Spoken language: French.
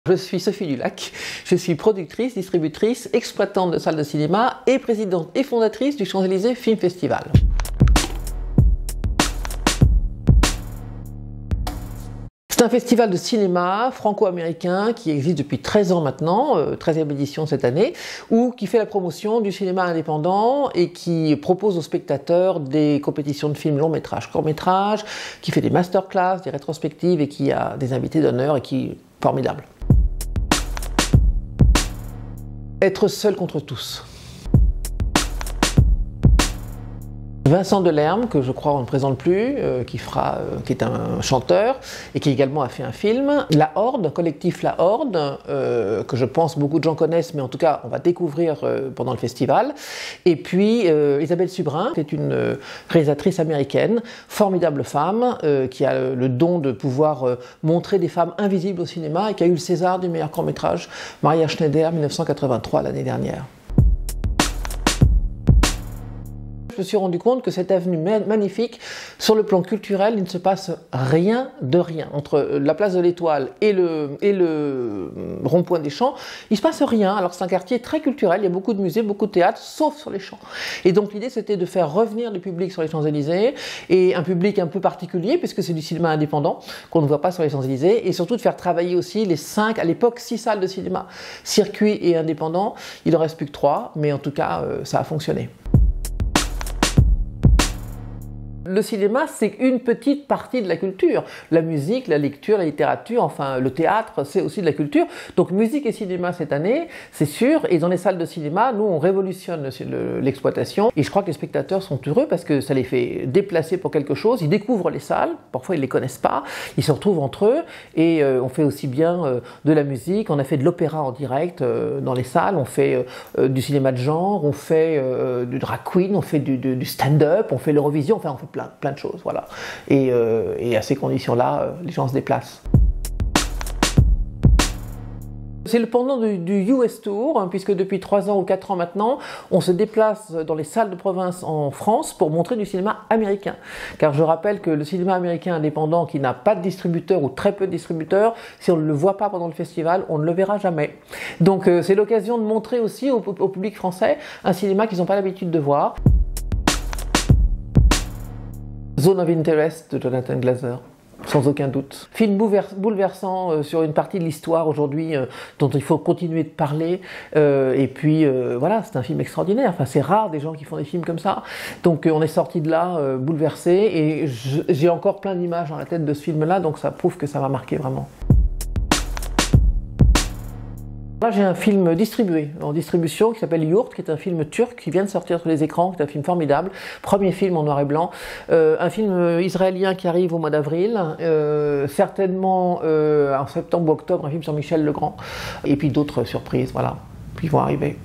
Je suis Sophie Dulac, je suis productrice, distributrice, exploitante de salles de cinéma et présidente et fondatrice du Champs-Élysées Film Festival. C'est un festival de cinéma franco-américain qui existe depuis 13 ans maintenant, 13e édition cette année, qui fait la promotion du cinéma indépendant et qui propose aux spectateurs des compétitions de films long-métrage, court-métrage, qui fait des masterclass, des rétrospectives et qui a des invités d'honneur et qui est formidable. Être seul contre tous. Vincent Delerme, que je crois on ne présente plus, qui est un chanteur et qui également a fait un film. La Horde, collectif La Horde, que je pense beaucoup de gens connaissent, mais en tout cas on va découvrir pendant le festival. Et puis Isabelle Subrin, qui est une réalisatrice américaine, formidable femme, qui a le don de pouvoir montrer des femmes invisibles au cinéma et qui a eu le César du meilleur court-métrage, Maria Schneider, 1983, l'année dernière. Je me suis rendu compte que cette avenue magnifique, sur le plan culturel, il ne se passe rien de rien. Entre la place de l'Étoile et le rond-point des Champs, il ne se passe rien. Alors c'est un quartier très culturel, il y a beaucoup de musées, beaucoup de théâtres, sauf sur les Champs. Et donc l'idée c'était de faire revenir le public sur les Champs-Élysées, et un public un peu particulier, puisque c'est du cinéma indépendant, qu'on ne voit pas sur les Champs-Élysées, et surtout de faire travailler aussi les 5, à l'époque 6 salles de cinéma, circuit et indépendant. Il n'en reste plus que 3, mais en tout cas ça a fonctionné. Le cinéma, c'est une petite partie de la culture. La musique, la lecture, la littérature, enfin le théâtre, c'est aussi de la culture. Donc musique et cinéma cette année, c'est sûr. Et dans les salles de cinéma, nous, on révolutionne l'exploitation. Et je crois que les spectateurs sont heureux parce que ça les fait déplacer pour quelque chose. Ils découvrent les salles. Parfois, ils ne les connaissent pas. Ils se retrouvent entre eux. Et on fait aussi bien de la musique. On a fait de l'opéra en direct dans les salles. On fait du cinéma de genre. On fait du drag queen. On fait du stand-up. On fait l'Eurovision. Enfin, on fait plein de choses, voilà. Et à ces conditions-là, les gens se déplacent. C'est le pendant du US Tour, hein, puisque depuis 3 ans ou 4 ans maintenant, on se déplace dans les salles de province en France pour montrer du cinéma américain. Car je rappelle que le cinéma américain indépendant qui n'a pas de distributeur ou très peu de distributeurs, si on ne le voit pas pendant le festival, on ne le verra jamais. Donc c'est l'occasion de montrer aussi au public français un cinéma qu'ils n'ont pas l'habitude de voir. Zone of Interest de Jonathan Glazer, sans aucun doute. Film bouleversant sur une partie de l'histoire aujourd'hui dont il faut continuer de parler. Et puis voilà, c'est un film extraordinaire. Enfin, c'est rare des gens qui font des films comme ça. Donc on est sorti de là bouleversé et j'ai encore plein d'images dans la tête de ce film-là, donc ça prouve que ça m'a marqué vraiment. Là, j'ai un film distribué, en distribution, qui s'appelle Yurt, qui est un film turc qui vient de sortir sur les écrans, qui est un film formidable. Premier film en noir et blanc. Un film israélien qui arrive au mois d'avril. Certainement en septembre ou octobre, un film sur Michel Legrand. Et puis d'autres surprises, voilà, qui vont arriver.